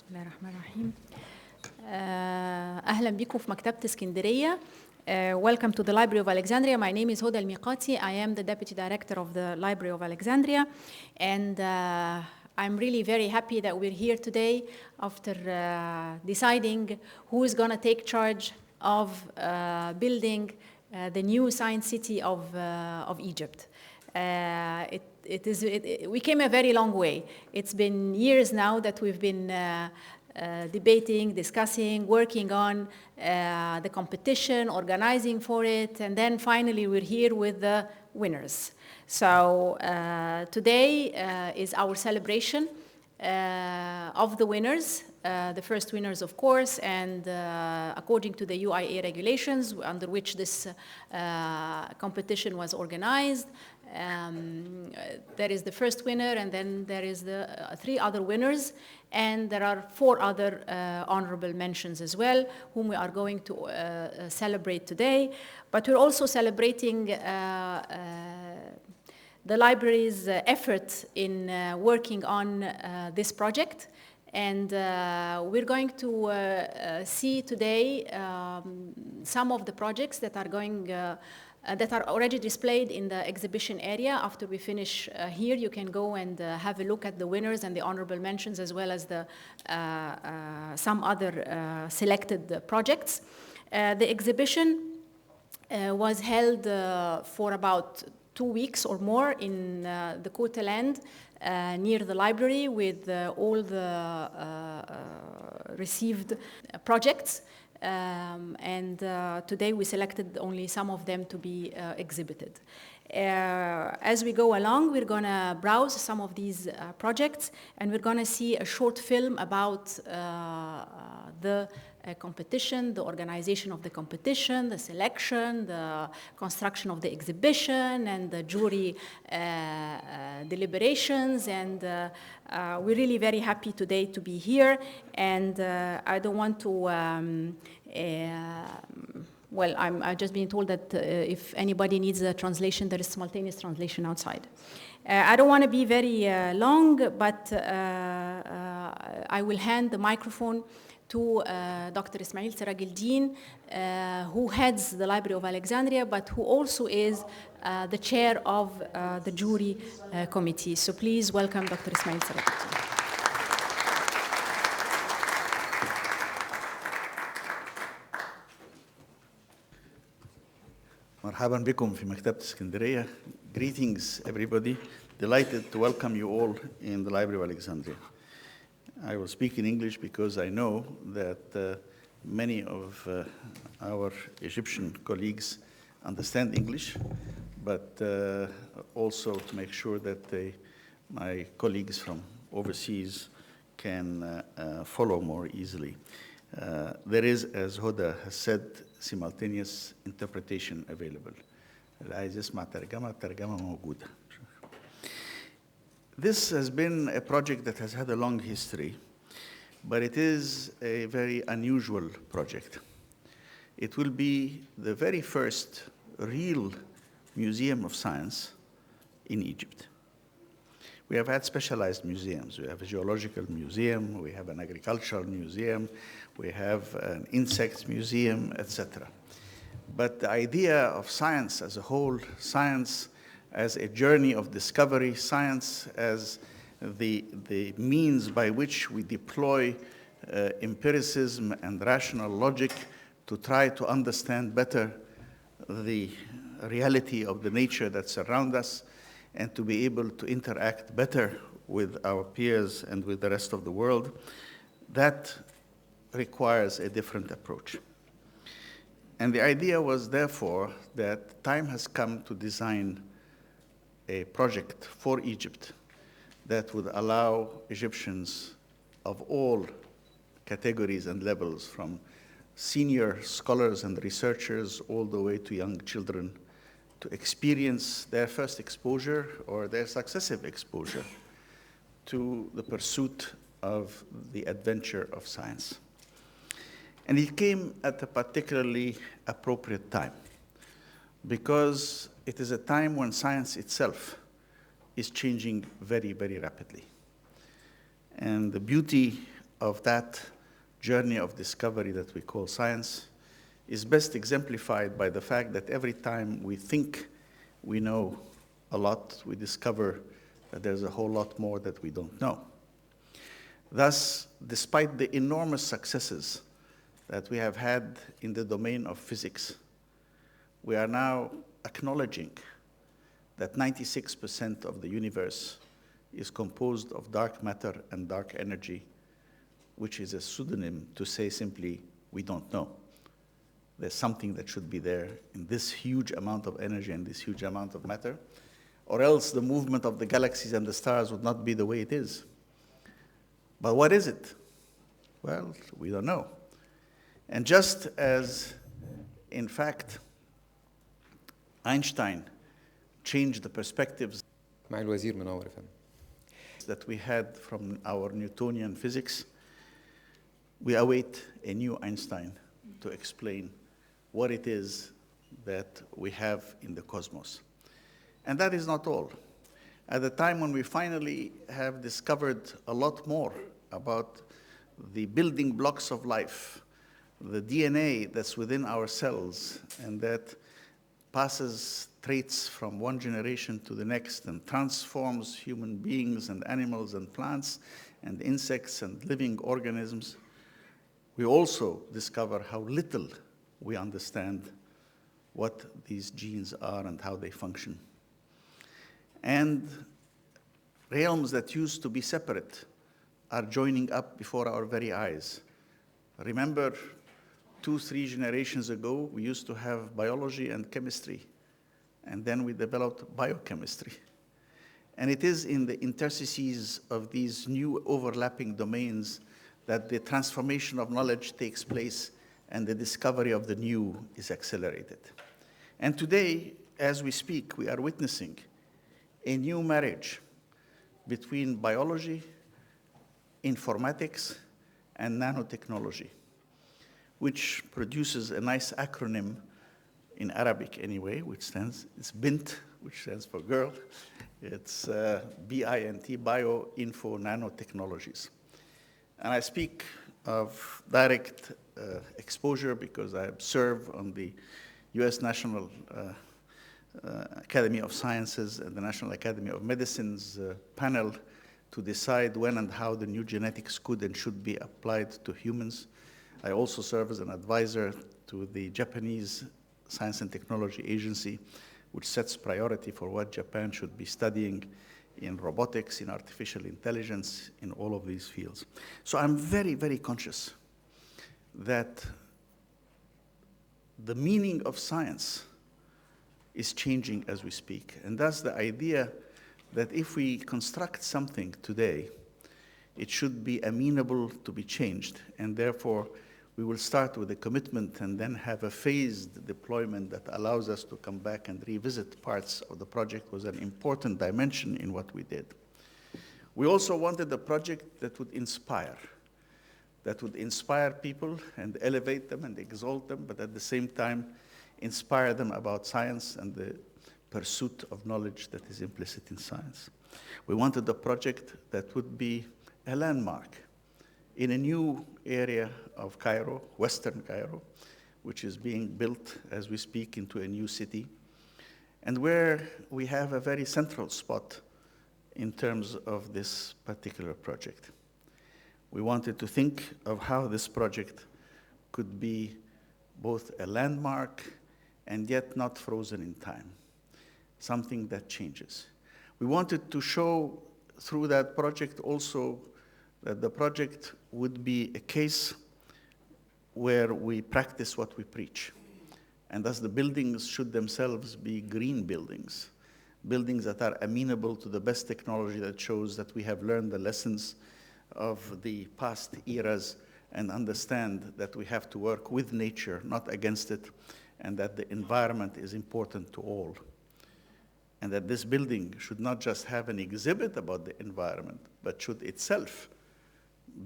الله الرحمن الرحيم. أهلا بكم في مكتبة اسكندرية. Welcome to the Library of Alexandria. My name is Hoda S.Elmikaty. I am the Deputy Director of the Library of Alexandria. And I'm really very happy that we're here today after deciding who is going to take charge of building the new science city of Egypt. We came a very long way. It's been years now that we've been debating, discussing, working on the competition, organizing for it, and then finally we're here with the winners. So today is our celebration of the winners, the first winners, of course, and according to the UIA regulations under which this competition was organized. There is the first winner, and then there is the three other winners, and there are four other honorable mentions as well, whom we are going to celebrate today. But we're also celebrating the library's effort in working on this project. And we're going to see today some of the projects that are that are already displayed in the exhibition area. After we finish here, you can go and have a look at the winners and the honorable mentions, as well as some other selected projects. The exhibition was held for about 2 weeks or more in the Côte Land near the library with all the received projects. And today we selected only some of them to be exhibited. As we go along, we're going to browse some of these projects, and we're going to see a short film about the competition, the organization of the competition, the selection, the construction of the exhibition, and the jury deliberations. And we're really very happy today to be here. And I don't want to, well, I've just been told that if anybody needs a translation, there is simultaneous translation outside. I don't want to be very long, but I will hand the microphone to Dr. Ismail Serageldin, who heads the Library of Alexandria, but who also is the chair of the jury committee. So please welcome Dr. Ismail Serageldin. مرحبا بكم في مكتبة اسكندرية. Greetings, everybody. Delighted to welcome you all in the Library of Alexandria. I will speak in English because I know that many of our Egyptian colleagues understand English, but also to make sure that my colleagues from overseas can follow more easily. There is, as Hoda has said, simultaneous interpretation available. اللي عايز يسمع ترجمة، الترجمة موجودة. This has been a project that has had a long history, but it is a very unusual project. It will be the very first real museum of science in Egypt. We have had specialized museums. We have a geological museum, we have an agricultural museum, we have an insect museum, etc. But the idea of science as a whole, science as a journey of discovery, science as the means by which we deploy empiricism and rational logic to try to understand better the reality of the nature that surrounds us and to be able to interact better with our peers and with the rest of the world, that requires a different approach. And the idea was, therefore, that time has come to design a project for Egypt that would allow Egyptians of all categories and levels, from senior scholars and researchers all the way to young children, to experience their first exposure or their successive exposure to the pursuit of the adventure of science. And it came at a particularly appropriate time, because it is a time when science itself is changing very, very rapidly. And the beauty of that journey of discovery that we call science is best exemplified by the fact that every time we think we know a lot, we discover that there's a whole lot more that we don't know. Thus, despite the enormous successes that we have had in the domain of physics, we are now acknowledging that 96% of the universe is composed of dark matter and dark energy, which is a pseudonym to say simply, we don't know. There's something that should be there in this huge amount of energy and this huge amount of matter, or else the movement of the galaxies and the stars would not be the way it is. But what is it? Well, we don't know. And just as, in fact, Einstein changed the perspectives مع الوزير منور يا فندم. that we had from our Newtonian physics, we await a new Einstein to explain what it is that we have in the cosmos. And that is not all. At the time when we finally have discovered a lot more about the building blocks of life, the DNA that's within our cells and that passes traits from one generation to the next and transforms human beings and animals and plants and insects and living organisms, we also discover how little we understand what these genes are and how they function. And realms that used to be separate are joining up before our very eyes. Remember, 2-3 generations ago, we used to have biology and chemistry, and then we developed biochemistry. And it is in the interstices of these new overlapping domains that the transformation of knowledge takes place and the discovery of the new is accelerated. And today, as we speak, we are witnessing a new marriage between biology, informatics, and nanotechnology, which produces a nice acronym in Arabic anyway, which stands, it's BINT, which stands for girl. It's BINT, Bio, Info, Nanotechnologies. And I speak of direct exposure because I serve on the US National Academy of Sciences and the National Academy of Medicine's panel to decide when and how the new genetics could and should be applied to humans. I also serve as an advisor to the Japanese Science and Technology Agency, which sets priority for what Japan should be studying in robotics, in artificial intelligence, in all of these fields. So I'm very, very conscious that the meaning of science is changing as we speak. And that's the idea that if we construct something today, it should be amenable to be changed. And therefore, we will start with a commitment and then have a phased deployment that allows us to come back and revisit parts of the project was an important dimension in what we did. We also wanted a project that would inspire people and elevate them and exalt them, but at the same time, inspire them about science and the pursuit of knowledge that is implicit in science. We wanted a project that would be a landmark in a new area of Cairo, Western Cairo, which is being built as we speak into a new city, and where we have a very central spot in terms of this particular project. We wanted to think of how this project could be both a landmark and yet not frozen in time, something that changes. We wanted to show through that project also that the project would be a case where we practice what we preach. And thus the buildings should themselves be green buildings, buildings that are amenable to the best technology that shows that we have learned the lessons of the past eras and understand that we have to work with nature, not against it, and that the environment is important to all. And that this building should not just have an exhibit about the environment, but should itself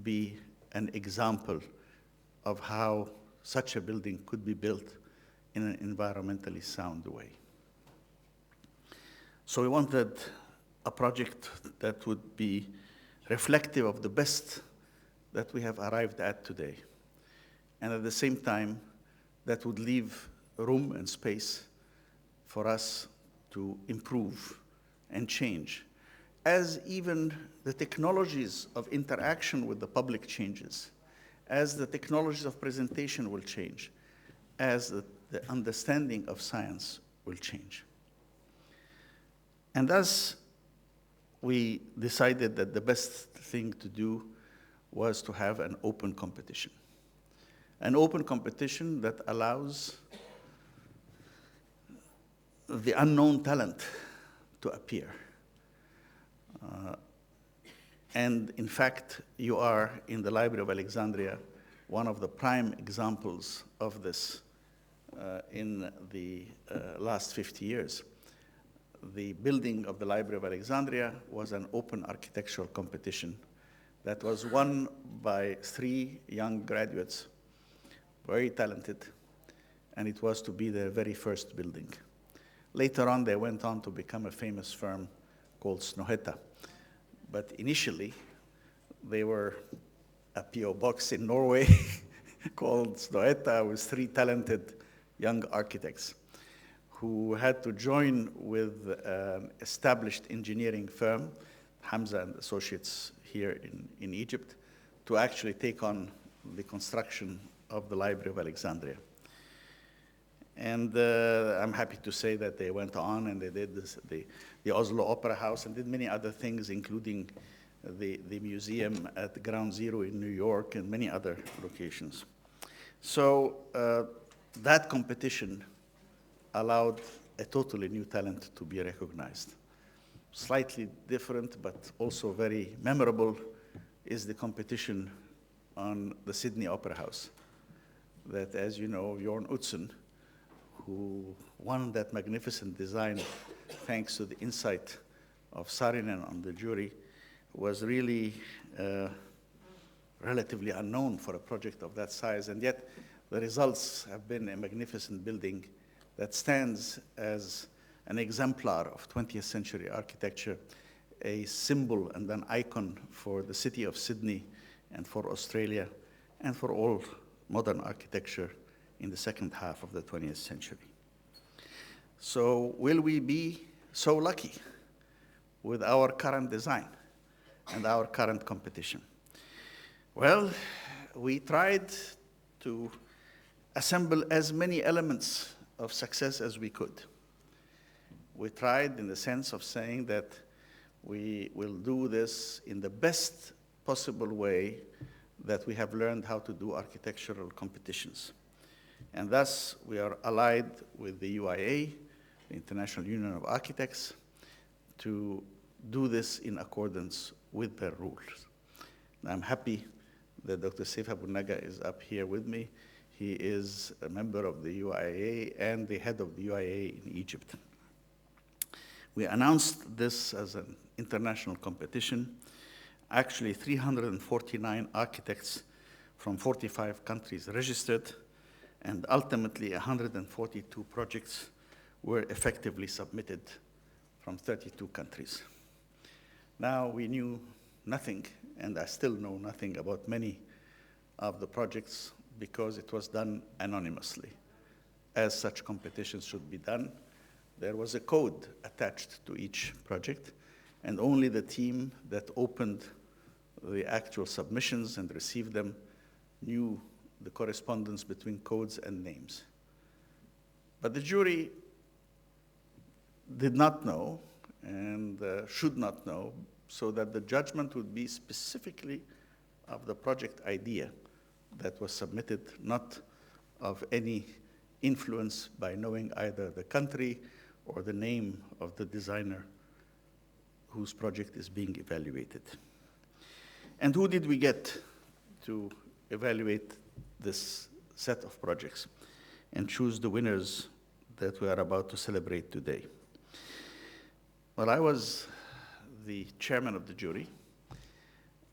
be an example of how such a building could be built in an environmentally sound way. So we wanted a project that would be reflective of the best that we have arrived at today. And at the same time, that would leave room and space for us to improve and change. As even the technologies of interaction with the public changes, as the technologies of presentation will change, as the understanding of science will change. And thus, we decided that the best thing to do was to have an open competition. An open competition that allows the unknown talent to appear. And in fact, you are in the Library of Alexandria, one of the prime examples of this in the last 50 years. The building of the Library of Alexandria was an open architectural competition that was won by 3 young graduates, very talented, and it was to be their very first building. Later on, they went on to become a famous firm called Snohetta. But initially, they were a P.O. box in Norway called Snohetta with 3 talented young architects who had to join with an established engineering firm, Hamza and Associates here in Egypt, to actually take on the construction of the Library of Alexandria. And I'm happy to say that they went on and they did the Oslo Opera House and did many other things, including the museum at Ground Zero in New York and many other locations. So that competition allowed a totally new talent to be recognized. Slightly different, but also very memorable, is the competition on the Sydney Opera House. That, as you know, Jorn Utzon, who won that magnificent design thanks to the insight of Saarinen on the jury, was really relatively unknown for a project of that size, and yet the results have been a magnificent building that stands as an exemplar of 20th century architecture, a symbol and an icon for the city of Sydney and for Australia and for all modern architecture in the second half of the 20th century. So will we be so lucky with our current design and our current competition? Well, we tried to assemble as many elements of success as we could. We tried in the sense of saying that we will do this in the best possible way that we have learned how to do architectural competitions. And thus, we are allied with the UIA, the International Union of Architects, to do this in accordance with their rules. And I'm happy that Dr. Seif Allah A.AlNaga is up here with me. He is a member of the UIA and the head of the UIA in Egypt. We announced this as an international competition. Actually, 349 architects from 45 countries registered, and ultimately 142 projects were effectively submitted from 32 countries. Now, we knew nothing, and I still know nothing about many of the projects because it was done anonymously, as such competitions should be done. There was a code attached to each project, and only the team that opened the actual submissions and received them knew the correspondence between codes and names. But the jury did not know and should not know, so that the judgment would be specifically of the project idea that was submitted, not of any influence by knowing either the country or the name of the designer whose project is being evaluated. And who did we get to evaluate this set of projects and choose the winners that we are about to celebrate today? Well, I was the chairman of the jury,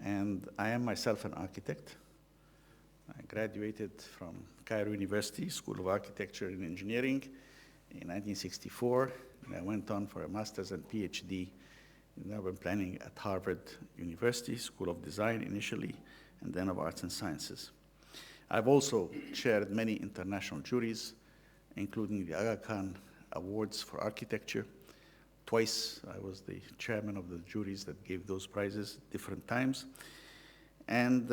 and I am myself an architect. I graduated from Cairo University School of Architecture and Engineering in 1964, and I went on for a master's and PhD in urban planning at Harvard University School of Design initially, and then of arts and sciences. I've also chaired many international juries, including the Aga Khan Awards for Architecture. Twice I was the chairman of the juries that gave those prizes different times. And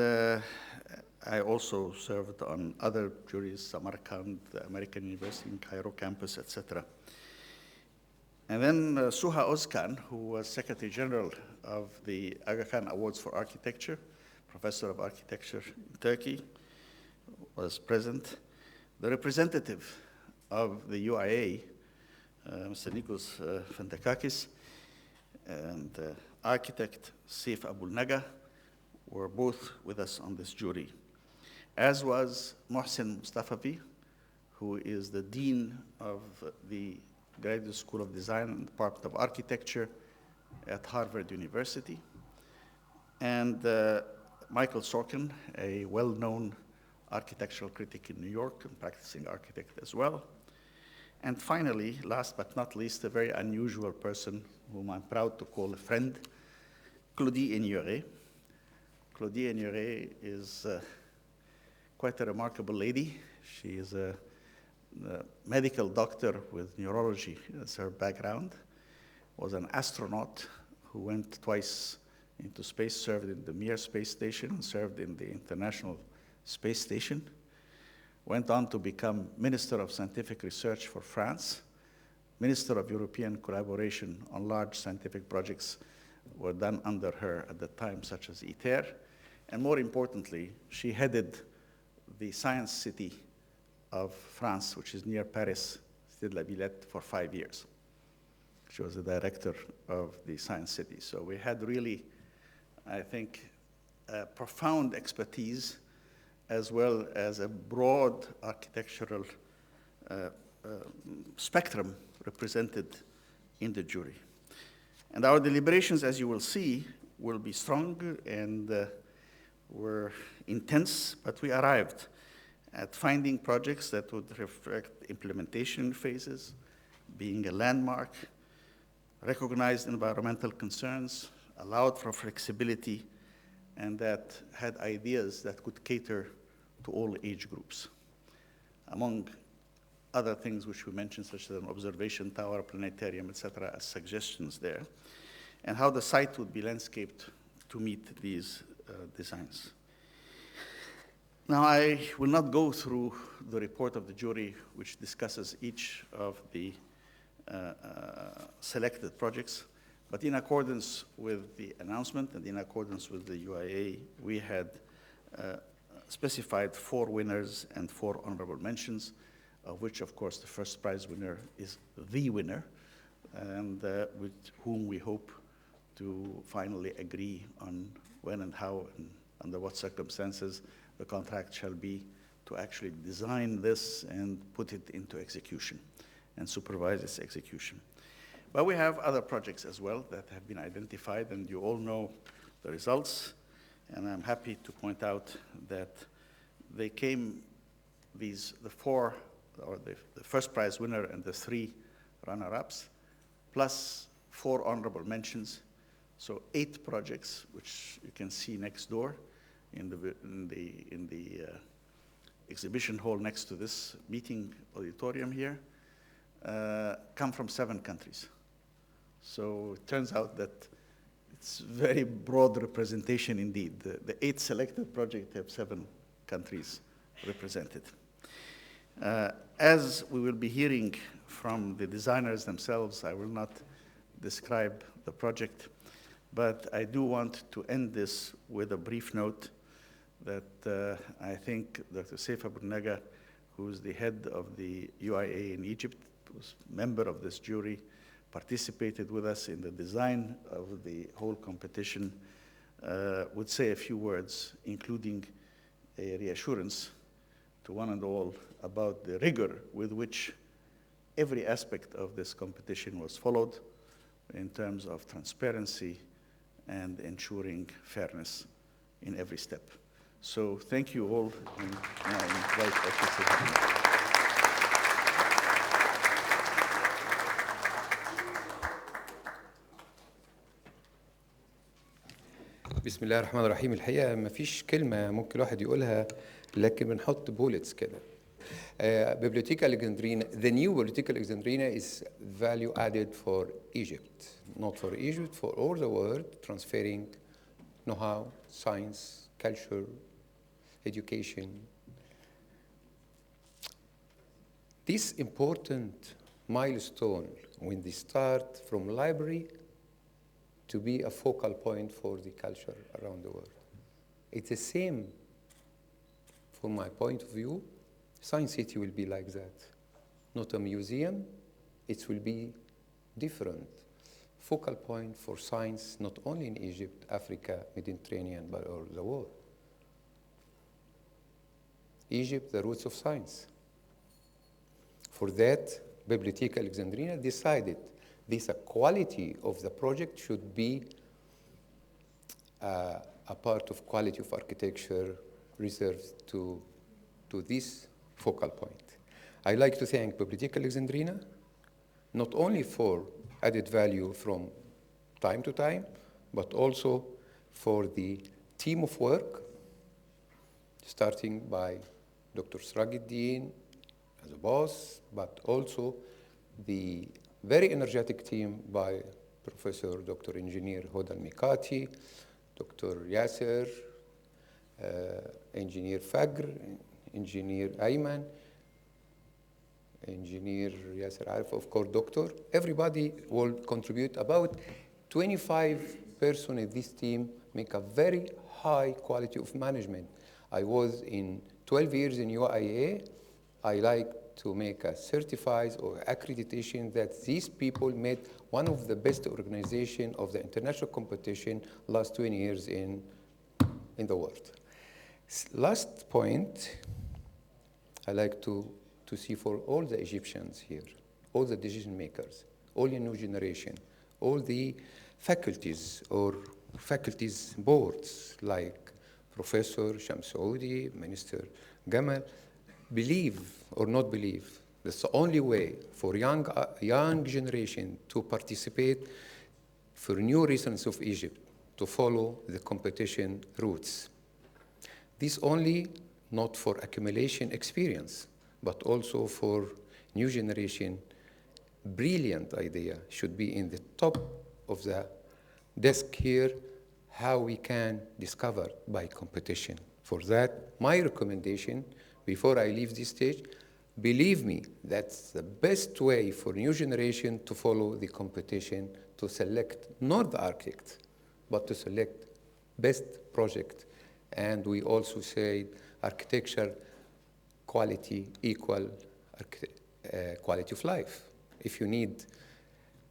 I also served on other juries, Samarkand, the American University in Cairo campus, etc. And then Suha Özkan, who was Secretary General of the Aga Khan Awards for Architecture, Professor of Architecture in Turkey, was present. The representative of the UIA, Mr. Nikos Fantakakis, and architect Seif Allah A.AlNaga were both with us on this jury, as was Mohsen Mustafavi, who is the Dean of the Graduate School of Design and Department of Architecture at Harvard University, and Michael Sorkin, a well-known architectural critic in New York and practicing architect as well. And finally, last but not least, a very unusual person whom I'm proud to call a friend, Claudie Ignoret. Claudie Ignoret is quite a remarkable lady. She is a medical doctor with neurology as her background, was an astronaut who went twice into space, served in the Mir space station, and served in the International Space Station, went on to become Minister of Scientific Research for France, Minister of European Collaboration on large scientific projects were done under her at the time, such as ITER, and more importantly, she headed the science city of France, which is near Paris, Stade-la Villette, for 5 years. She was the director of the science city. So we had really, I think, a profound expertise as well as a broad architectural spectrum represented in the jury. And our deliberations, as you will see, will be strong and were intense, but we arrived at finding projects that would reflect implementation phases, being a landmark, recognized environmental concerns, allowed for flexibility, and that had ideas that could cater to all age groups. Among other things which we mentioned, such as an observation tower, planetarium, etc., as suggestions there, and how the site would be landscaped to meet these designs. Now, I will not go through the report of the jury, which discusses each of the selected projects, but in accordance with the announcement and in accordance with the UIA, we had specified 4 winners and 4 honorable mentions, of which, of course, the first prize winner is the winner, and with whom we hope to finally agree on when and how and under what circumstances the contract shall be to actually design this and put it into execution and supervise its execution. But we have other projects as well that have been identified, and you all know the results. And I'm happy to point out that they came, the 4, or the first prize winner and the 3 runner-ups, plus 4 honorable mentions. So 8 projects, which you can see next door in the exhibition hall next to this meeting auditorium here, come from 7 countries. So it turns out that it's very broad representation indeed. The 8 selected projects have 7 countries represented. As we will be hearing from the designers themselves, I will not describe the project, but I do want to end this with a brief note that I think Dr. Seif Allah A.AlNaga, who's the head of the UIA in Egypt, was a member of this jury, participated with us in the design of the whole competition, would say a few words, including a reassurance to one and all about the rigor with which every aspect of this competition was followed in terms of transparency and ensuring fairness in every step. So thank you all, and I invite participants. بسم الله الرحمن الرحيم. الحقيقة ما فيش كلمة ممكن الواحد يقولها لكن بنحط بولتس كده. Bibliotheca Alexandrina, the new Bibliotheca Alexandrina is value added for Egypt, not for Egypt, for all the world, transferring know-how, science, culture, education. This important milestone when they start from library to be a focal point for the culture around the world. It's the same, from my point of view. Science City will be like that. Not a museum, it will be different. Focal point for science, not only in Egypt, Africa, Mediterranean, but all the world. Egypt, the roots of science. For that, Bibliotheca Alexandrina decided this quality of the project should be a part of quality of architecture reserved to this focal point. I'd like to thank Bibliotheca Alexandrina, not only for added value from time to time, but also for the team of work, starting by Dr. Serageldin as a boss, but also the very energetic team by Professor Dr. Engineer Hoda S.Elmikaty, Dr. Yasser, Engineer Fagr, Engineer Ayman, Engineer Yasser Arif, of course, Doctor. Everybody will contribute. About 25 persons in this team make a very high quality of management. I was in 12 years in UIA. I like to make a certified or accreditation that these people made one of the best organizations of the international competition last 20 years in the world. Last point, I like to see for all the Egyptians here, all the decision makers, all the new generation, all the faculties or faculties boards like Professor Shamsoudi, Minister Gamal, believe or not believe, that's the only way for young generation to participate for new residents of Egypt to follow the competition routes. This only not for accumulation experience, but also for new generation. Brilliant idea should be in the top of the desk here, how we can discover by competition. For that, my recommendation, before I leave this stage, believe me, that's the best way for new generation to follow the competition, to select not the architect, but to select best project. And we also say architecture quality equal quality of life. If you need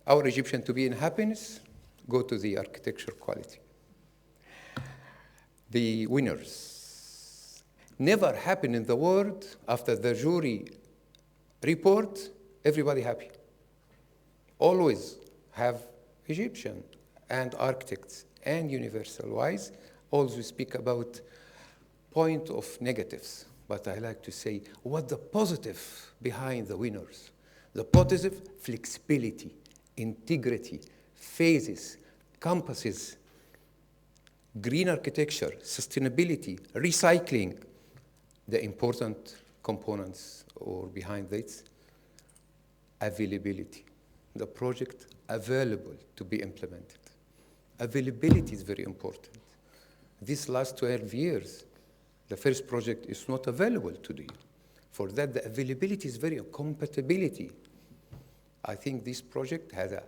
our Egyptian to be in happiness, go to the architecture quality. The winners. Never happened in the world after the jury report, everybody happy. Always have Egyptian and architects and universal-wise, always speak about point of negatives. But I like to say, what the positive behind the winners? The positive, flexibility, integrity, phases, compasses, green architecture, sustainability, recycling, the important components or behind this, availability. The project available to be implemented. Availability is very important. These last 12 years, the first project is not available today. For that, the availability is very compatibility. I think this project has a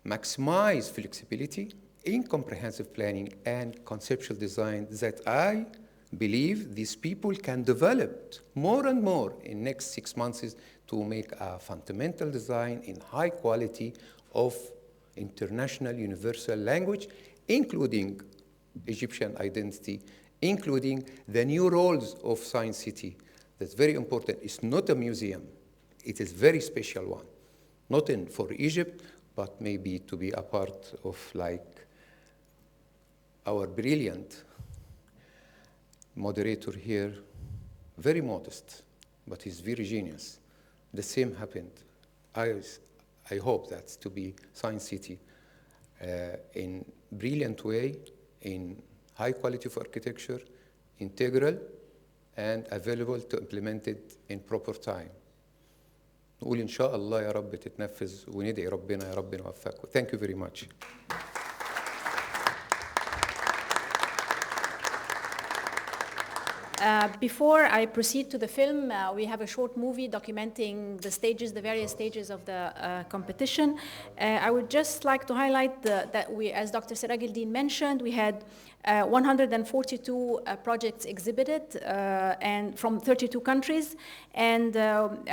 maximized flexibility in comprehensive planning and conceptual design that I believe these people can develop more and more in next 6 months to make a fundamental design in high quality of international universal language, including Egyptian identity, including the new roles of Science City. That's very important. It's not a museum. It is a very special one. Not in for Egypt, but maybe to be a part of like our brilliant moderator here, very modest, but he's very genius. The same happened. I hope that's to be Science City in brilliant way, in high quality of architecture, integral, and available to implement it in proper time. نقول إن شاء الله يا رب تتنفذ وندعي ربنا يا رب نوفقكم. Thank you very much. Before I proceed to the film, we have a short movie documenting the stages, the various stages of the competition. I would just like to highlight that we, as Dr. Serageldin mentioned, we had 142 projects exhibited and from 32 countries. And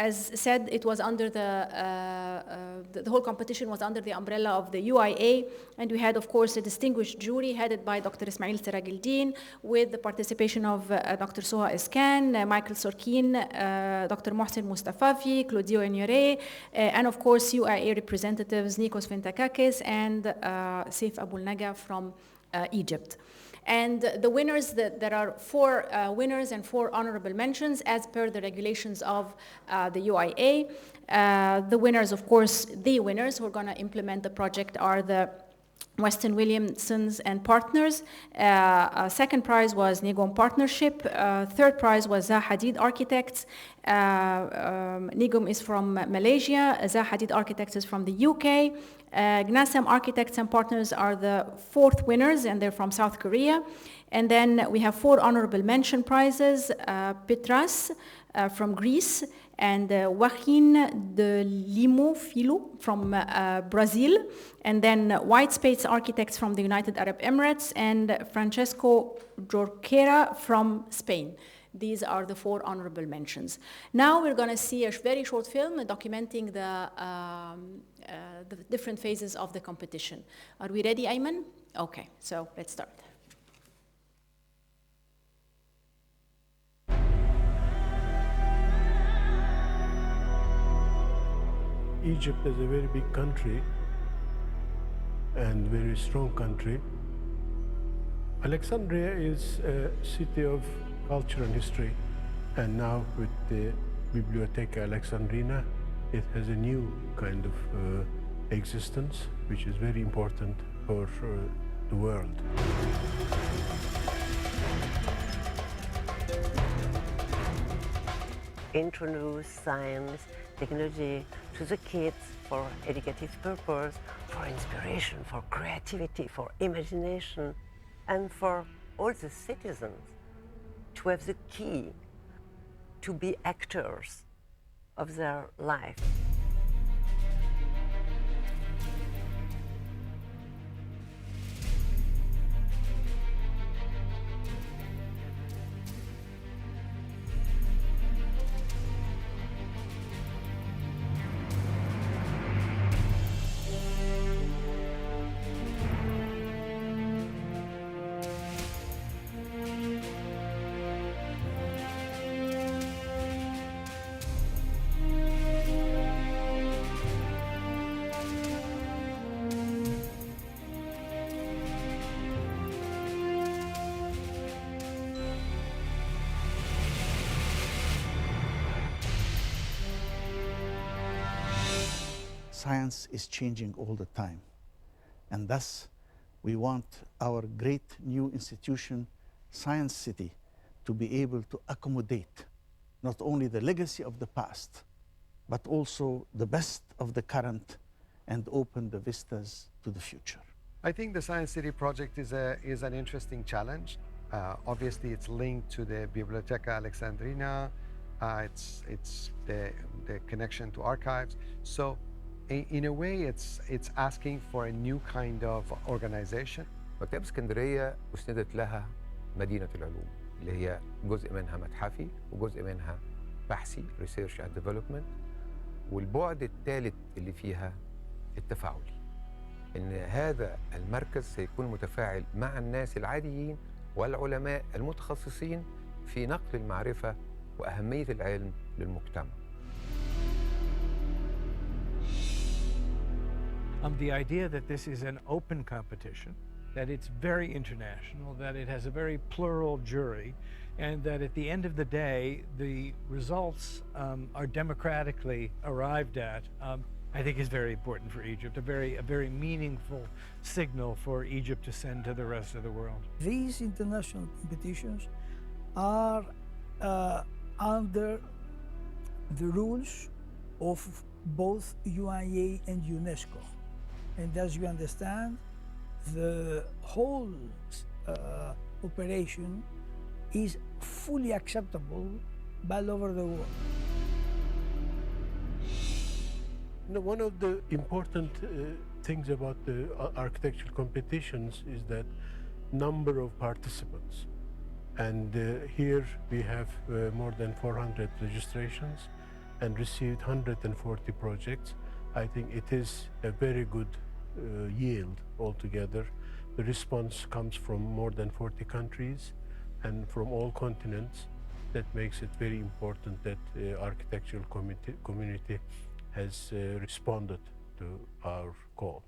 as said, it was under the whole competition was under the umbrella of the UIA. And we had, of course, a distinguished jury headed by Dr. Ismail Serageldin with the participation of Dr. Soha Eskan, Michael Sorkin, Dr. Mohsen Mustafavi, Claudio Enure, and of course UIA representatives Nikos Ventakakis and Seif Allah A.AlNaga from Egypt. And the winners, there are 4 winners and 4 honorable mentions as per the regulations of the UIA. The winners, of course, the winners who are going to implement the project are the Weston Williams and Partners. Second prize was Ngiom Partnership. Third prize was Zaha Hadid Architects. Ngiom is from Malaysia. Zaha Hadid Architects is from the UK. Gansam Architects and Partners are the 4th winners, and they're from South Korea. And then we have 4 honorable mention prizes. Petras from Greece, and Joaquim de Lima Filho from Brazil, and then Whitespace Architects from the United Arab Emirates, and Francisco Jorquera from Spain. These are the 4 honorable mentions. Now we're going to see a very short film documenting the different phases of the competition. Are we ready, Ayman? Okay, so let's start. Egypt is a very big country and very strong country. Alexandria is a city of culture and history, and now with the Bibliotheca Alexandrina, it has a new kind of existence, which is very important for the world. Introduce science, technology to the kids for educative purpose, for inspiration, for creativity, for imagination, and for all the citizens to have the key to be actors of their life. Science is changing all the time, and thus we want our great new institution, Science City, to be able to accommodate not only the legacy of the past, but also the best of the current and open the vistas to the future. I think the Science City project is an interesting challenge. Obviously, it's linked to the Bibliotheca Alexandrina. It's the connection to archives. So in a way, it's asking for a new kind of organization. مكتبة اسكندرية أسندت لها مدينة العلوم اللي هي جزء منها متحفي وجزء منها بحثي research and development، والبعد الثالث اللي فيها التفاعلي، إن هذا المركز سيكون متفاعل مع الناس العاديين والعلماء المتخصصين في نقل المعرفة وأهمية العلم للمجتمع. The idea that this is an open competition, that it's very international, that it has a very plural jury, and that at the end of the day, the results are democratically arrived at, I think is very important for Egypt, a very meaningful signal for Egypt to send to the rest of the world. These international competitions are under the rules of both UIA and UNESCO. And as you understand, the whole operation is fully acceptable all over the world. One of the important things about the architectural competitions is that number of participants. And here we have more than 400 registrations and received 140 projects. I think it is a very good yield altogether. The response comes from more than 40 countries and from all continents. That makes it very important that the architectural community has responded to our call.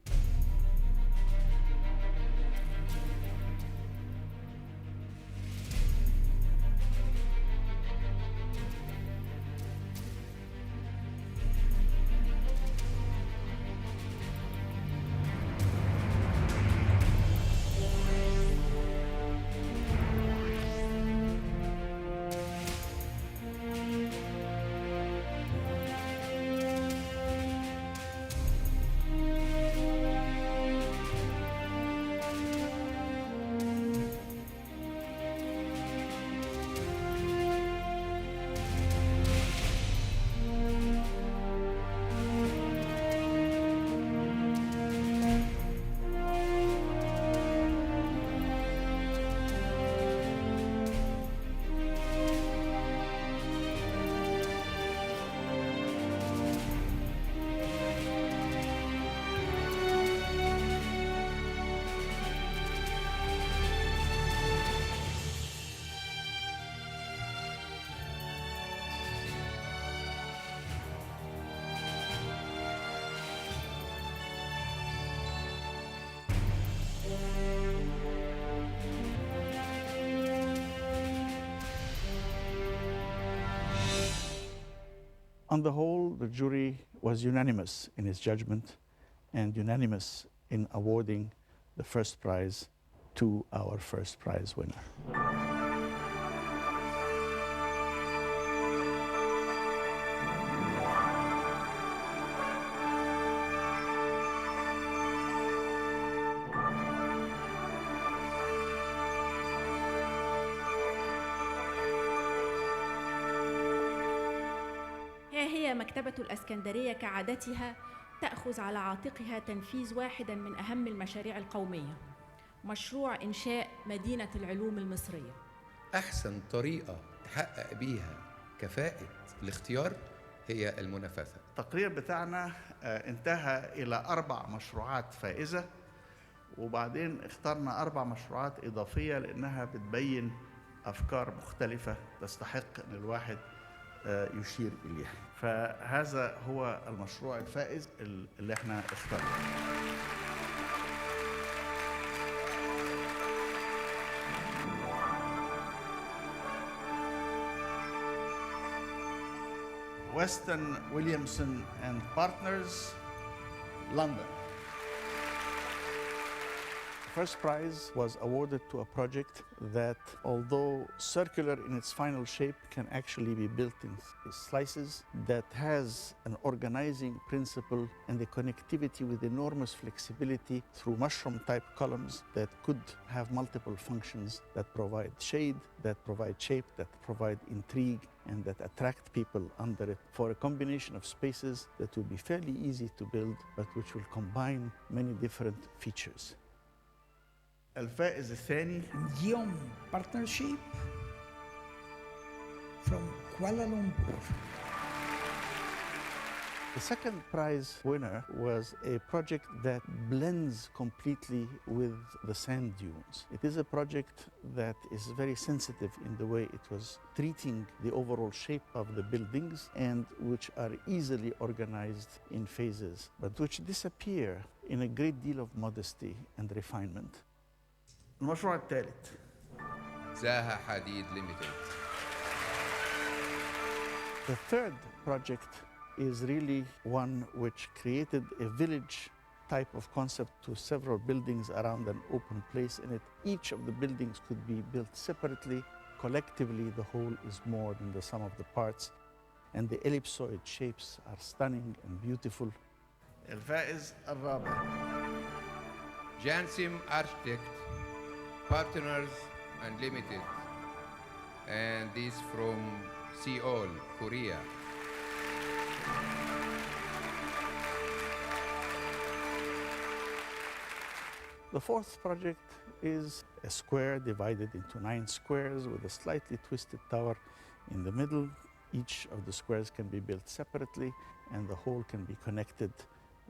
On the whole, the jury was unanimous in its judgment and unanimous in awarding the first prize to our first prize winner. هي مكتبة الإسكندرية كعادتها تأخذ على عاتقها تنفيذ واحداً من أهم المشاريع القومية، مشروع إنشاء مدينة العلوم المصرية. أحسن طريقة تحقق بيها كفاءة الاختيار هي المنافسة. التقرير بتاعنا انتهى إلى 4 مشروعات فائزة، وبعدين اخترنا 4 مشروعات إضافية لأنها بتبين أفكار مختلفة تستحق أن الواحد يشير إليها. فهذا هو المشروع الفائز اللي احنا اخترناه. Weston Williams Partners, London. The first prize was awarded to a project that, although circular in its final shape, can actually be built in slices, that has an organizing principle and a connectivity with enormous flexibility through mushroom-type columns that could have multiple functions, that provide shade, that provide shape, that provide intrigue, and that attract people under it for a combination of spaces that will be fairly easy to build, but which will combine many different features. الفائز الثاني Ngiom Partnership from Kuala Lumpur. The second prize winner was a project that blends completely with the sand dunes. It is a project that is very sensitive in the way it was treating the overall shape of the buildings and which are easily organized in phases, but which disappear in a great deal of modesty and refinement. المشروع الثالث Zaha Hadid Limited. The third project is really one which created a village type of concept to several buildings around an open place in it. Each of the buildings could be built separately. Collectively, the whole is more than the sum of the parts. And the ellipsoid shapes are stunning and beautiful. الفائز الرابع Gansam Architects Partners Unlimited, and this from Seoul, Korea. The fourth project is a square divided into 9 squares with a slightly twisted tower in the middle. Each of the squares can be built separately and the whole can be connected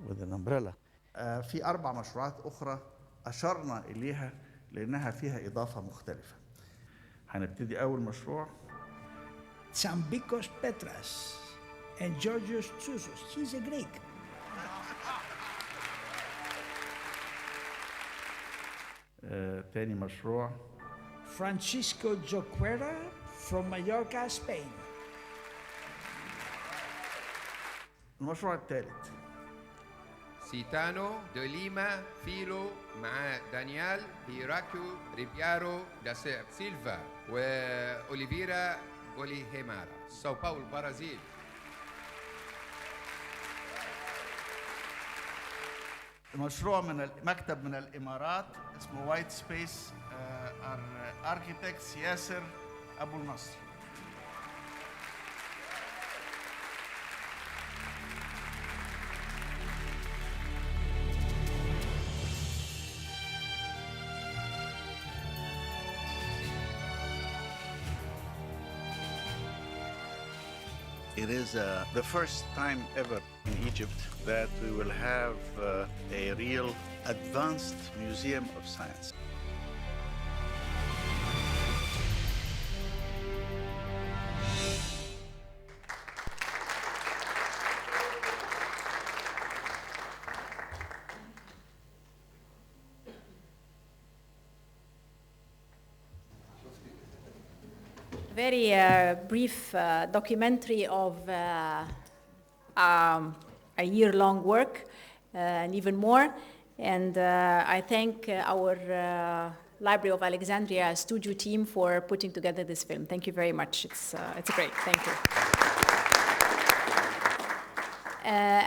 with an umbrella. في 4 مشروعات أخرى أشرنا إليها لأنها فيها إضافة مختلفة. هنبتدي أول مشروع. Tsampikos Petras and Georgios Tsousos. He's a Greek. تاني مشروع. Francisco Jorquera from Mallorca, Spain. المشروع الثالث. Caetano de Lima, Filho مع دانيال هيراكيو ريبيارو دا سيلفا وأوليفيرا بوليهيمارا ساو باول برازيل. مشروع من مكتب من الإمارات اسمه Whitespace Architects ياسر أبو النصر. It is the first time ever in Egypt that we will have a real advanced museum of science. Very brief documentary of a year-long work and even more. And I thank our Library of Alexandria studio team for putting together this film. Thank you very much. It's great. Thank you.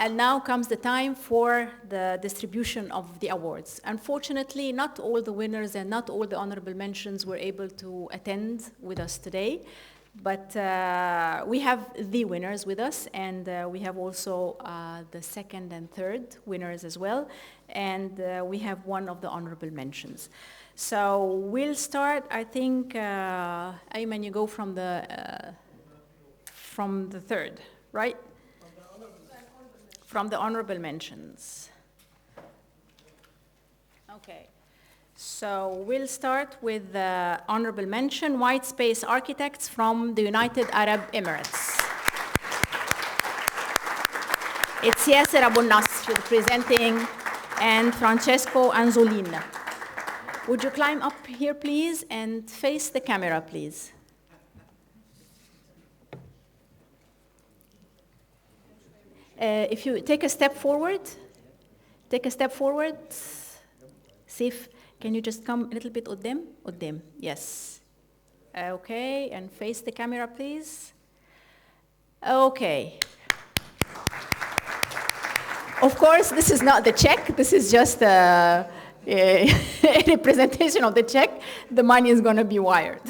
And now comes the time for the distribution of the awards. Unfortunately, not all the winners and not all the honorable mentions were able to attend with us today. But we have the winners with us, and we have also the second and third winners as well. And we have one of the honorable mentions. So we'll start, I think, Ayman, you go from the third, right? From the honorable mentions. Okay. So we'll start with the honorable mention, Whitespace Architects from the United Arab Emirates. It's Yasser Abu Nasr presenting and Francesco Anzolin. Would you climb up here, please, and face the camera, please? If you take a step forward, Seif, can you just come a little bit قدام? Yes. Okay, and face the camera, please. Okay. Of course, this is not the check. This is just a representation of the check. The money is going to be wired.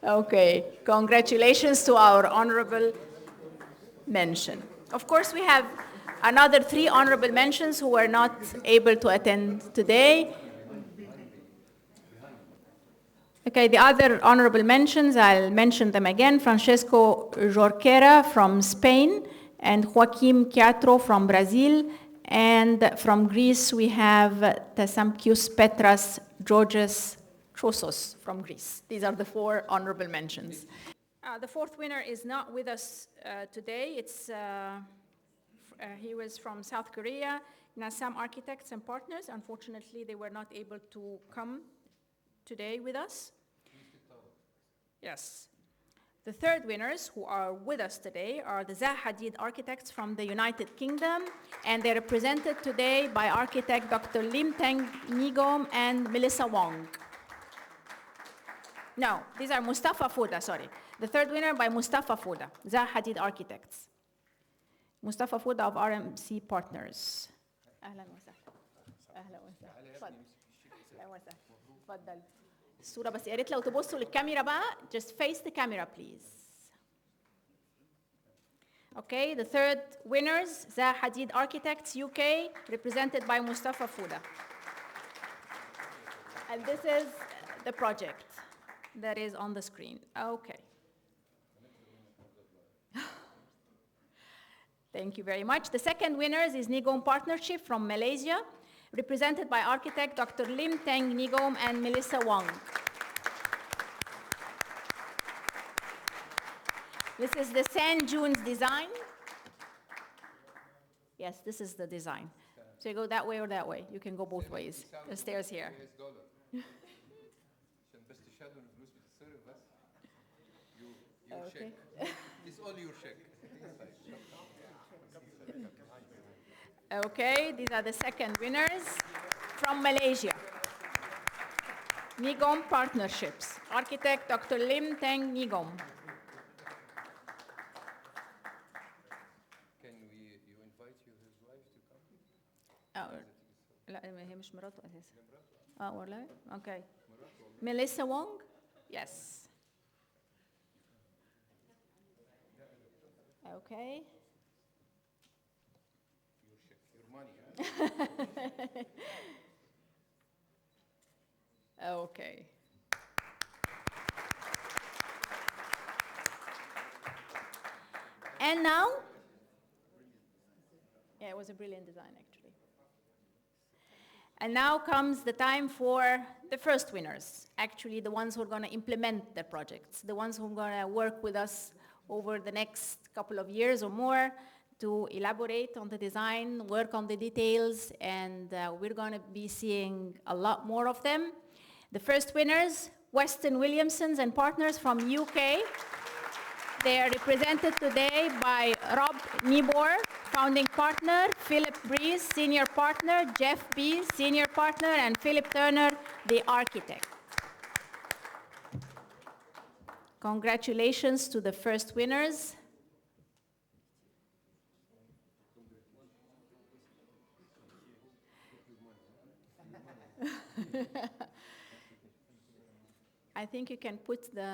Okay, congratulations to our honorable mention. Of course, we have another 3 honorable mentions who were not able to attend today. Okay, the other honorable mentions, I'll mention them again. Francisco Jorquera from Spain, and Joaquim from Brazil. And from Greece, we have Tsampikos Petras, Georgios Tsousos from Greece. These are the 4 honorable mentions. The 4th winner is not with us today. He was from South Korea, Gansam Architects and Partners. Unfortunately, they were not able to come today with us. Yes. The third winners who are with us today are the Zaha Hadid Architects from the United Kingdom, and they're represented today by architect Dr. Lim Teng Ngiom and Melissa Wong. No, these are Mustafa Fouda, sorry. The third winner by Mustafa Fouda, Zaha Hadid Architects. Mustafa Fouda of RMC Partners. أهلا وسهلا. أهلا وسهلا. تفضل. أهلا وسهلا. تفضل. الصورة بس يا ريت لو تبصوا للكاميرا بقى. Just face the camera, please. Okay, the third winners, Zaha Hadid Architects, UK, represented by Mustafa Fouda. And this is the project that is on the screen. Okay. Thank you very much. The second winners is Ngiom Partnership from Malaysia, represented by architect Dr. Lim Teng Ngiom and Melissa Wong. This is the sand dunes design. Yes, this is the design. So you go that way or that way. You can go both ways. The stairs here. Okay. It's all your check. Okay, these are the second winners from Malaysia. Ngiom Partnerships. Architect Dr. Lim Teng Ngiom. Can you invite his wife to come? لا هي مش مراته أساسا. ولا okay. Melissa Wong? Yes. Okay. Your money, Okay. And now, yeah, it was a brilliant design, actually. And now comes the time for the first winners, actually the ones who are going to implement the projects, the ones who are going to work with us over the next couple of years or more to elaborate on the design, work on the details, and we're going to be seeing a lot more of them. The first winners, Weston Williams and Partners from UK. They are represented today by Rob Nibor, founding partner, Philip Breeze, senior partner, Jeff B, senior partner, and Philip Turner, the architect. Congratulations to the first winners. I think you can put the,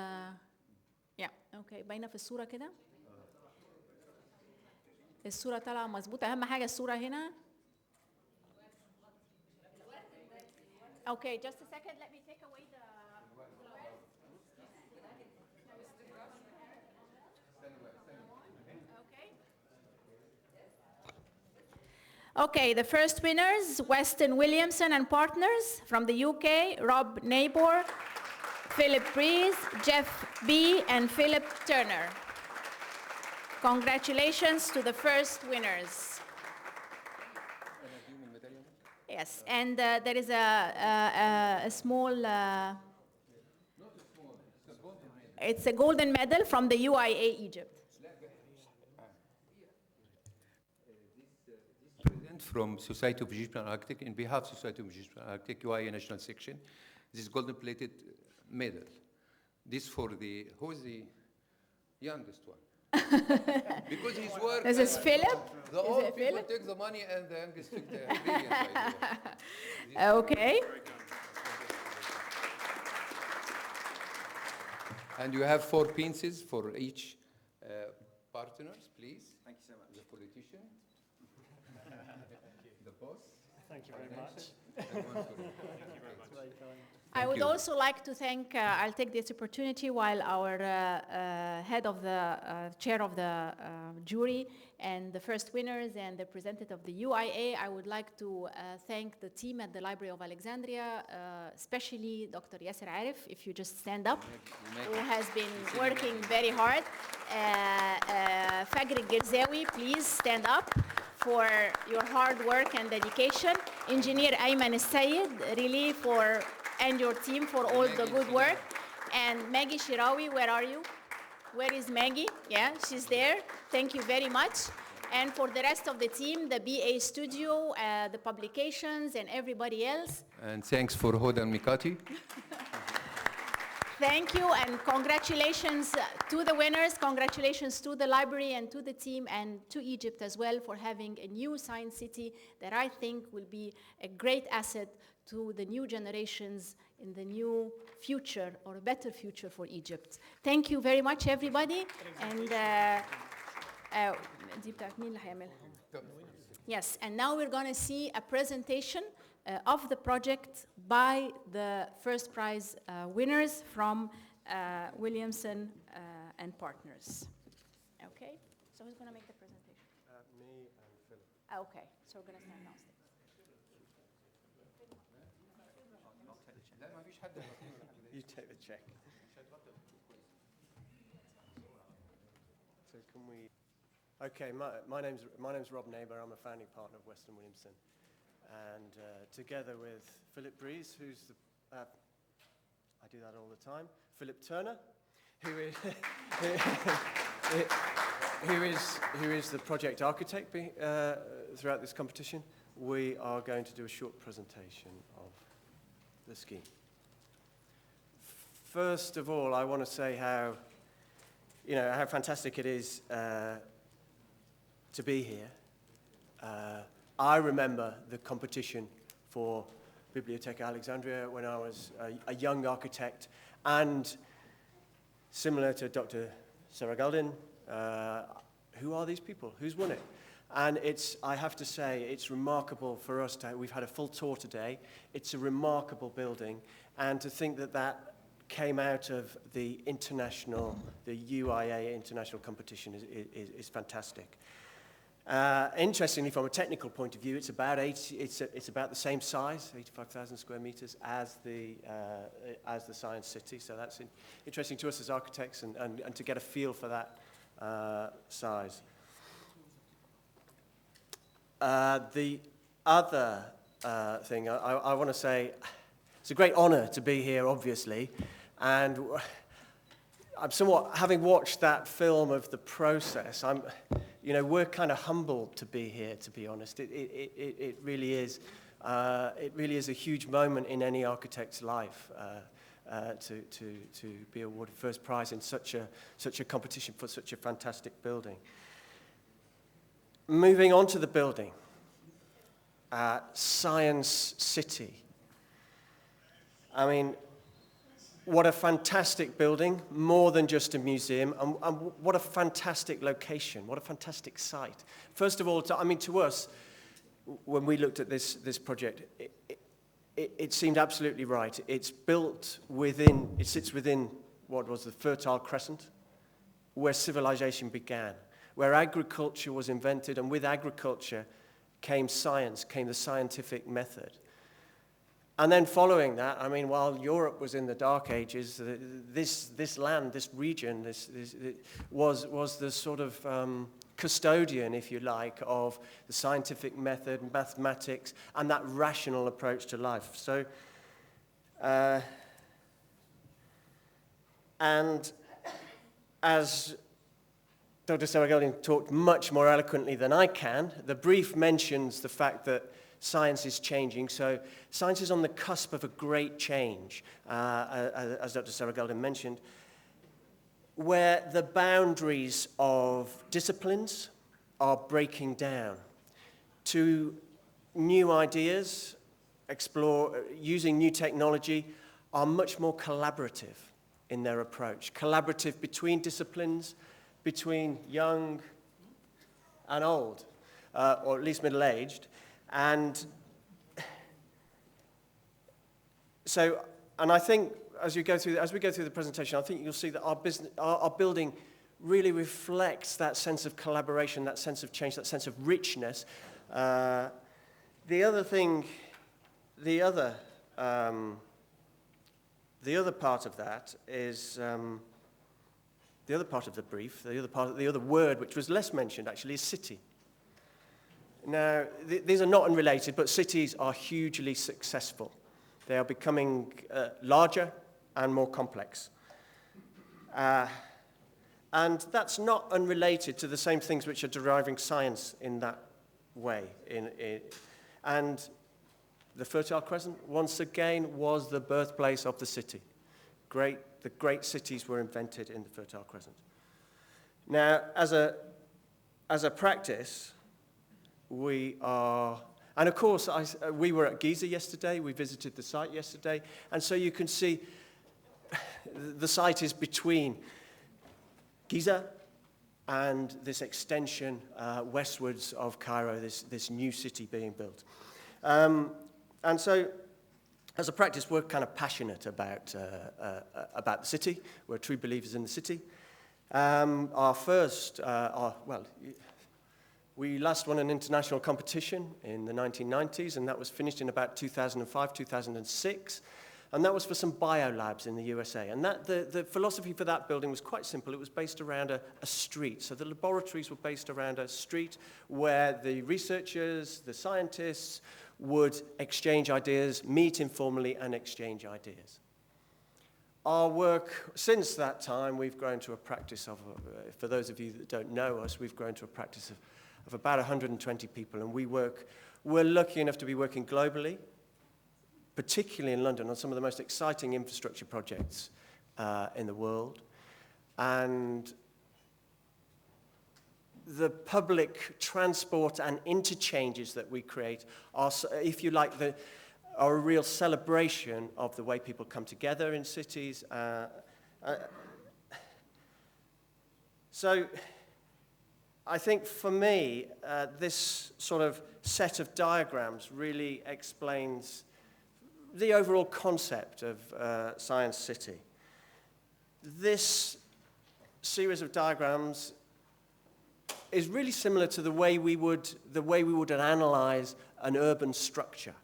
yeah, okay, باينة في الصورة كده. الصورة طالعة مظبوطة، أهم حاجة الصورة هنا. Okay, just a second, let me take away the. Okay, the first winners, Weston Williamson and Partners from the UK, Rob Nabor, Philip Breeze, Jeff B, and Philip Turner. Congratulations to the first winners. Yes, and there is a small, it's a golden medal from the UIA Egypt. From Society of Egyptian Architects, in behalf of Society of Egyptian Architects, UIA National Section, this golden-plated medal. This for the, who is the youngest one? Because he's working. This is Philip. The old people take the money and the youngest take the ingredients. Okay. And you have 4 pieces for each partners, please. Thank you so much. The politician. The boss. Thank you very much. I would also like to thank, I'll take this opportunity while our head of the, chair of the jury and the first winners and the representative of the UIA, I would like to thank the team at the Library of Alexandria, especially Dr. Yasser Arif, if you just stand up, who has been working very hard. Fagr Girzawi, please stand up for your hard work and dedication. Engineer Ayman Al-Sayed, really and your team for all the good work. And Maggie Shirawi, where are you? Where is Maggie? Yeah, she's there. Thank you very much. And for the rest of the team, the BA studio, the publications, and everybody else. And thanks for Hoda S.Elmikaty. Thank you, and congratulations to the winners, congratulations to the library and to the team and to Egypt as well for having a new science city that I think will be a great asset to the new generations in the new future, or a better future for Egypt. Thank you very much, everybody. And yes, and now we're going to see a presentation of the project by the first prize winners from Williamson and Partners. Okay, so who's going to make the presentation? Me and Philip. Okay, so we're going to stand downstairs. You take the check. So can we? Okay, my name's Rob Neighbour. I'm a founding partner of Weston Williamson, and together with Philip Breeze, who's the I do that all the time. Philip Turner, who is the project architect throughout this competition. We are going to do a short presentation of the scheme. First of all, I want to say how fantastic it is to be here. I remember the competition for Bibliotheca Alexandrina when I was a young architect, and similar to Dr. Serageldin, who are these people? Who's won it? And I have to say, it's remarkable for us we've had a full tour today. It's a remarkable building, and to think that came out of the UIA international competition is fantastic. Interestingly, from a technical point of view, it's about the same size, 85,000 square meters, as the Science City. So that's interesting to us as architects, and to get a feel for that size. The other thing I want to say, it's a great honor to be here, obviously, and I'm somewhat, having watched that film of the process, we're kind of humbled to be here, to be honest. It really is. It really is a huge moment in any architect's life to be awarded first prize in such a competition for such a fantastic building. Moving on to the building, Science City. I mean, what a fantastic building, more than just a museum, and what a fantastic location, what a fantastic site. First of all, to us, when we looked at this project, it seemed absolutely right. It sits within what was the Fertile Crescent, where civilization began, where agriculture was invented, and with agriculture came science, came the scientific method. And then following that, while Europe was in the Dark Ages, this land, this region, was the sort of custodian, if you like, of the scientific method, mathematics, and that rational approach to life. So, and as Dr. Serageldin talked much more eloquently than I can, the brief mentions the fact that science is changing. So science is on the cusp of a great change, as Dr. Serageldin mentioned, where the boundaries of disciplines are breaking down to new ideas, using new technology, are much more collaborative in their approach. Collaborative between disciplines, between young and old, or at least middle-aged. And so, and I think as we go through the presentation, I think you'll see that our building really reflects that sense of collaboration, that sense of change, that sense of richness. The other part of that is the other part of the brief. The other word, which was less mentioned actually, is city. Now, these are not unrelated, but cities are hugely successful. They are becoming larger and more complex. And that's not unrelated to the same things which are deriving science in that way. And the Fertile Crescent, once again, was the birthplace of the city. The great cities were invented in the Fertile Crescent. Now, as a practice, we are, and of course, we were at Giza yesterday, we visited the site yesterday, and so you can see the site is between Giza and this extension westwards of Cairo, this new city being built. And so, as a practice, we're kind of passionate about the city. We're true believers in the city. We last won an international competition in the 1990s, and that was finished in about 2005, 2006. And that was for some biolabs in the USA. And the philosophy for that building was quite simple. It was based around a street. So the laboratories were based around a street where the researchers, the scientists, would exchange ideas, meet informally, and exchange ideas. Our work, since that time, we've grown to a practice of, for those of you that don't know us, we've grown to a practice of about 120 people. And we're lucky enough to be working globally, particularly in London, on some of the most exciting infrastructure projects in the world. And the public transport and interchanges that we create are, if you like, are a real celebration of the way people come together in cities. So I think for me, this sort of set of diagrams really explains the overall concept of Science City. This series of diagrams is really similar to the way we would analyze an urban structure,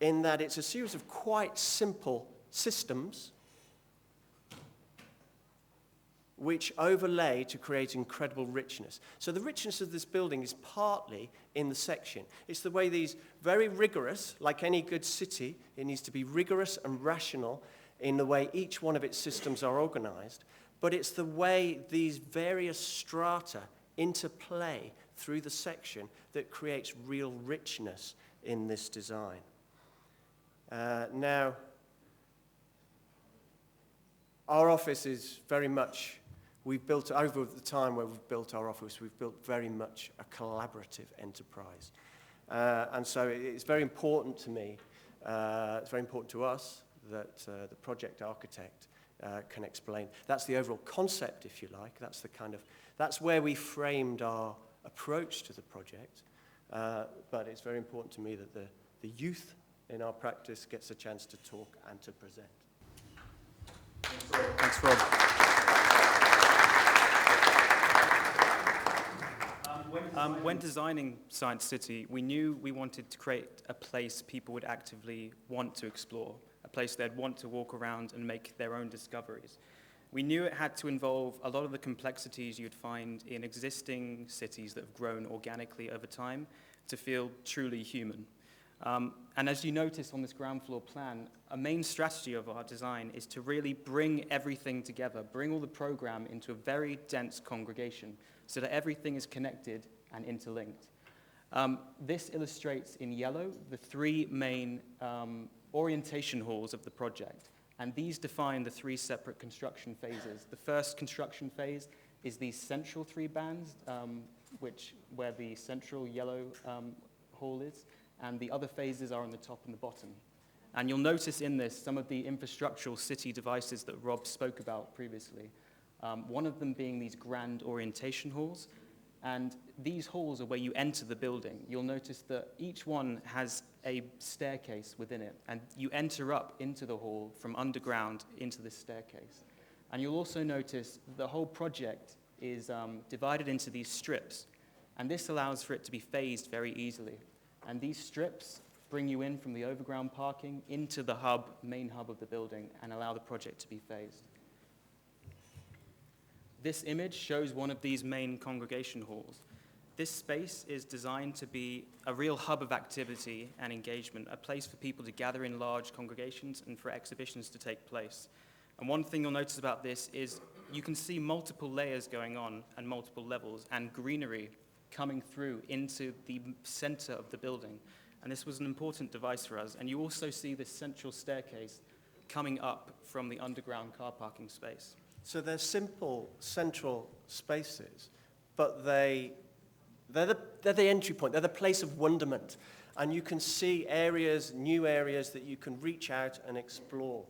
in that it's a series of quite simple systems which overlay to create incredible richness. So the richness of this building is partly in the section. It's the way these very rigorous, like any good city, it needs to be rigorous and rational in the way each one of its systems are organized, but it's the way these various strata interplay through the section that creates real richness in this design. Now, our office is very much, we've built, over the time where we've built our office, we've built very much a collaborative enterprise. And so it's very important to me, it's very important to us that the project architect can explain. That's the overall concept, if you like. That's where we framed our approach to the project. But it's very important to me that the youth in our practice gets a chance to talk and to present. Thanks, Rob. When designing Science City, we knew we wanted to create a place people would actively want to explore, a place they'd want to walk around and make their own discoveries. We knew it had to involve a lot of the complexities you'd find in existing cities that have grown organically over time to feel truly human. And as you notice on this ground floor plan, a main strategy of our design is to really bring everything together, bring all the program into a very dense congregation so that everything is connected and interlinked. This illustrates in yellow the three main orientation halls of the project, and these define the three separate construction phases. The first construction phase is these central three bands, where the central yellow hall is, and the other phases are on the top and the bottom. And you'll notice in this some of the infrastructural city devices that Rob spoke about previously. One of them being these grand orientation halls. And these halls are where you enter the building. You'll notice that each one has a staircase within it, and you enter up into the hall from underground into this staircase. And you'll also notice the whole project is divided into these strips, and this allows for it to be phased very easily. And these strips bring you in from the overground parking into the main hub of the building, and allow the project to be phased. This image shows one of these main congregation halls. This space is designed to be a real hub of activity and engagement, a place for people to gather in large congregations and for exhibitions to take place. And one thing you'll notice about this is you can see multiple layers going on and multiple levels and greenery coming through into the center of the building. And this was an important device for us. And you also see this central staircase coming up from the underground car parking space. So they're simple central spaces, but they're the entry point. They're the place of wonderment. And you can see areas, new areas that you can reach out and explore.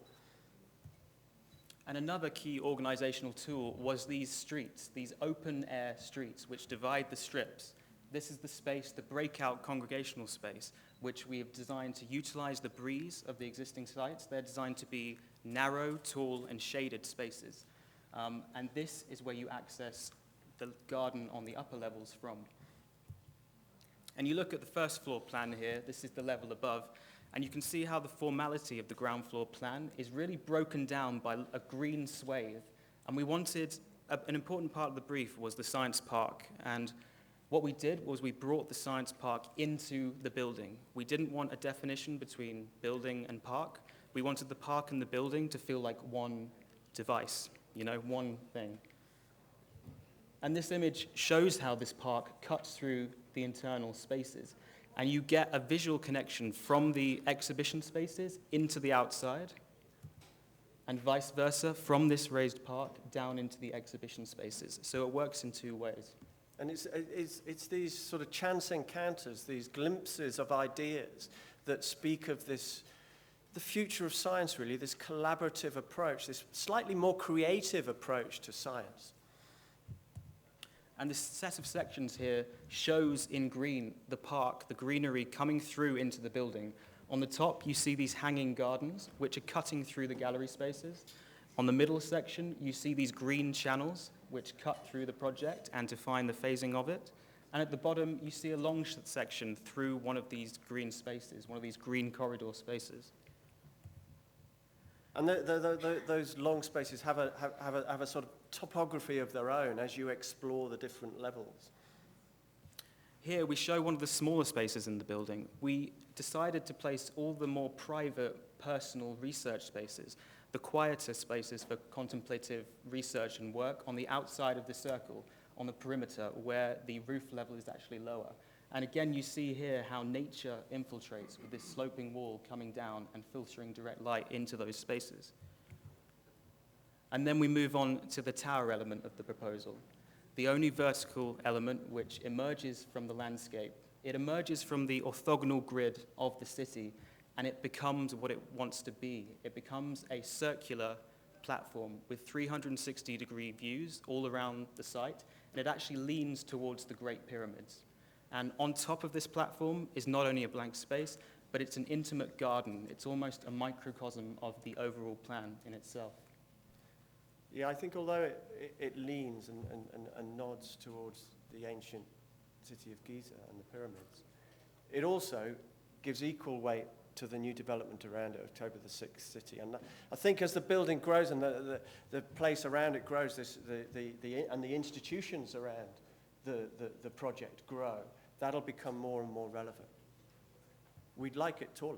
And another key organizational tool was these streets, these open-air streets, which divide the strips. This is the space, the breakout congregational space, which we have designed to utilize the breeze of the existing sites. They're designed to be narrow, tall, and shaded spaces. And this is where you access the garden on the upper levels from. And you look at the first floor plan here, this is the level above, and you can see how the formality of the ground floor plan is really broken down by a green swathe. And we wanted, an important part of the brief was the science park. And what we did was we brought the science park into the building. We didn't want a definition between building and park. We wanted the park and the building to feel like one device, one thing. And this image shows how this park cuts through the internal spaces. And you get a visual connection from the exhibition spaces into the outside, and vice versa, from this raised park down into the exhibition spaces. So it works in two ways. And it's these sort of chance encounters, these glimpses of ideas that speak of this, the future of science really, this collaborative approach, this slightly more creative approach to science. And this set of sections here shows in green the park, the greenery coming through into the building. On the top, you see these hanging gardens, which are cutting through the gallery spaces. On the middle section, you see these green channels, which cut through the project and define the phasing of it. And at the bottom, you see a long section through one of these green spaces, one of these green corridor spaces. And those long spaces have a sort of topography of their own as you explore the different levels. Here we show one of the smaller spaces in the building. We decided to place all the more private, personal research spaces, the quieter spaces for contemplative research and work on the outside of the circle, on the perimeter, where the roof level is actually lower. And again, you see here how nature infiltrates with this sloping wall coming down and filtering direct light into those spaces. And then we move on to the tower element of the proposal, the only vertical element which emerges from the landscape. It emerges from the orthogonal grid of the city, and it becomes what it wants to be. It becomes a circular platform with 360-degree views all around the site, and it actually leans towards the Great Pyramids. And on top of this platform is not only a blank space, but it's an intimate garden. It's almost a microcosm of the overall plan in itself. Yeah, I think although it leans and nods towards the ancient city of Giza and the pyramids, it also gives equal weight to the new development around it, October the 6th city. And I think as the building grows and the place around it grows, and the institutions around the project grow, that'll become more and more relevant. We'd like it taller.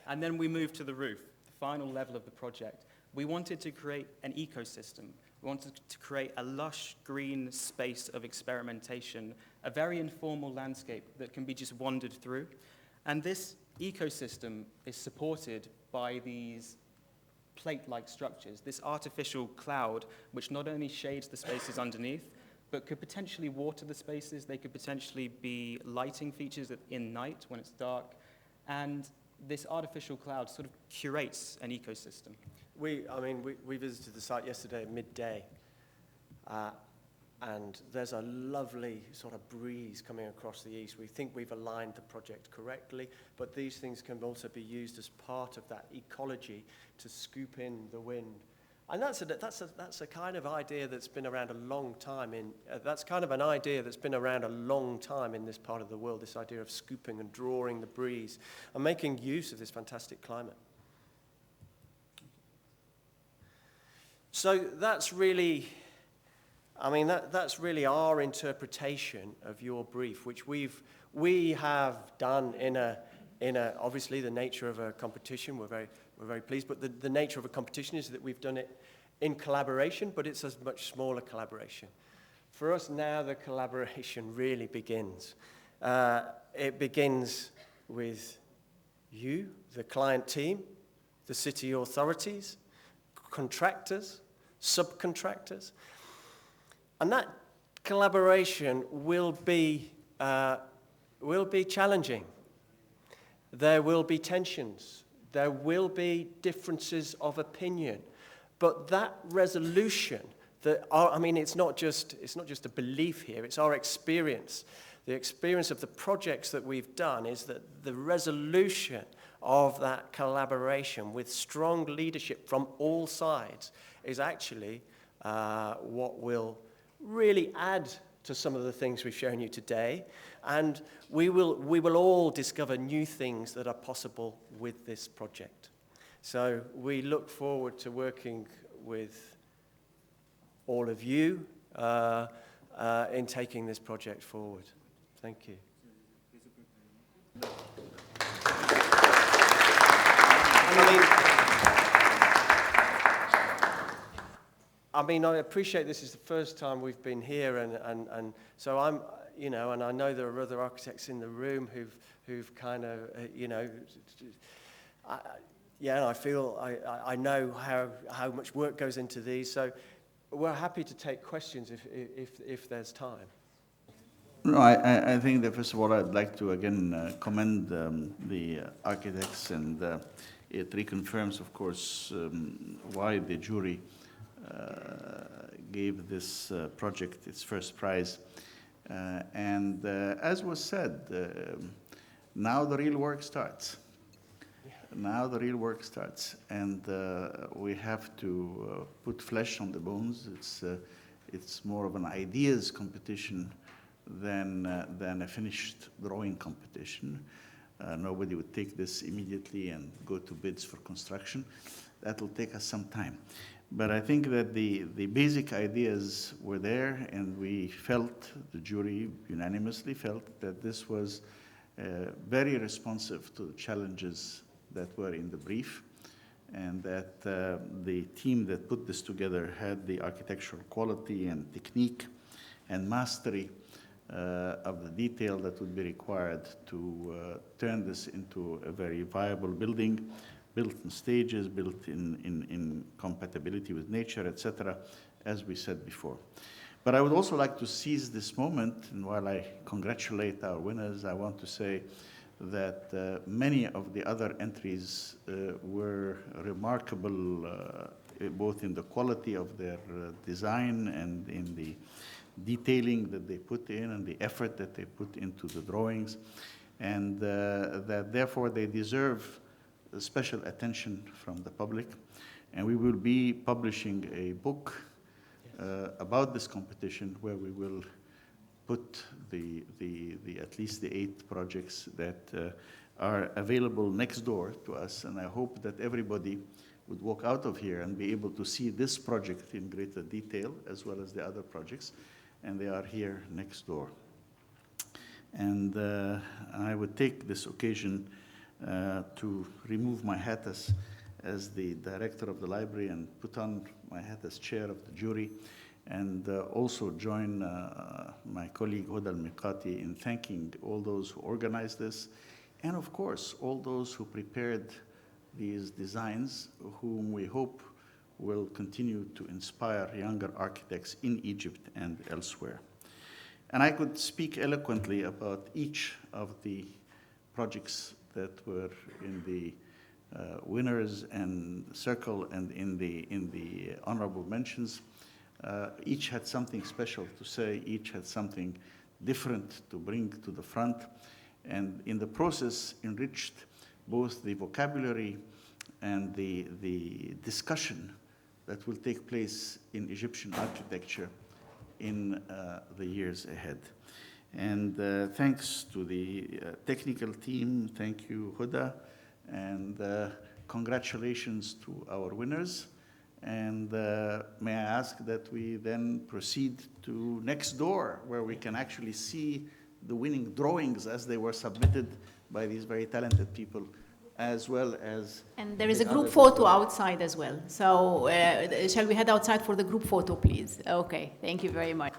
And then we move to the roof, the final level of the project. We wanted to create an ecosystem. We wanted to create a lush green space of experimentation, a very informal landscape that can be just wandered through. And this ecosystem is supported by these plate-like structures, this artificial cloud, which not only shades the spaces underneath, but could potentially water the spaces. They could potentially be lighting features in night when it's dark. And this artificial cloud sort of curates an ecosystem. We visited the site yesterday at midday, and there's a lovely sort of breeze coming across the east. We think we've aligned the project correctly, but these things can also be used as part of that ecology to scoop in the wind. And that's a kind of idea that's been around a long time that's kind of an idea that's been around a long time in this part of the world, this idea of scooping and drawing the breeze and making use of this fantastic climate. So that's really, that's really our interpretation of your brief, which we have done in a obviously the nature of a competition, we're very pleased, but the nature of a competition is that we've done it in collaboration, but it's a much smaller collaboration. For us now, the collaboration really begins. It begins with you, the client team, the city authorities, contractors, subcontractors, and that collaboration will be challenging. There will be tensions. There will be differences of opinion. But that resolution, it's not just a belief here, it's our experience. The experience of the projects that we've done is that the resolution of that collaboration with strong leadership from all sides is actually what will really add to some of the things we've shown you today, and we will all discover new things that are possible with this project. So we look forward to working with all of you in taking this project forward. Thank you. I appreciate this is the first time we've been here, and so I'm, and I know there are other architects in the room who've kind of, I feel I know how much work goes into these. So we're happy to take questions if there's time. No, I think that first of all I'd like to again commend the architects, and it reconfirms, of course, why the jury gave this project its first prize. And as was said, now the real work starts. Now the real work starts, and we have to put flesh on the bones. It's more of an ideas competition than a finished drawing competition. Nobody would take this immediately and go to bids for construction. That will take us some time. But I think that the basic ideas were there, and we felt, the jury unanimously felt, that this was very responsive to the challenges that were in the brief, and that the team that put this together had the architectural quality and technique and mastery of the detail that would be required to turn this into a very viable building, built in stages, built in compatibility with nature, etc., as we said before. But I would also like to seize this moment, and while I congratulate our winners, I want to say that many of the other entries were remarkable, both in the quality of their design and in the detailing that they put in and the effort that they put into the drawings, and that therefore they deserve special attention from the public. And we will be publishing a book about this competition, where we will put at least the 8 projects that are available next door to us. And I hope that everybody would walk out of here and be able to see this project in greater detail, as well as the other projects. And they are here next door. And I would take this occasion to remove my hat as the director of the library and put on my hat as chair of the jury, and also join my colleague Dr.Hoda S.Elmikaty in thanking all those who organized this, and of course all those who prepared these designs, whom we hope will continue to inspire younger architects in Egypt and elsewhere. And I could speak eloquently about each of the projects that were in the winners and circle and in the honorable mentions. Each had something special to say, each had something different to bring to the front, and in the process enriched both the vocabulary and the discussion that will take place in Egyptian architecture in the years ahead. And thanks to the technical team, thank you, Hoda, and congratulations to our winners. And may I ask that we then proceed to next door, where we can actually see the winning drawings as they were submitted by these very talented people, as well as... And there is a the group others photo as well. outside as well. So shall we head outside for the group photo, please? Okay, thank you very much.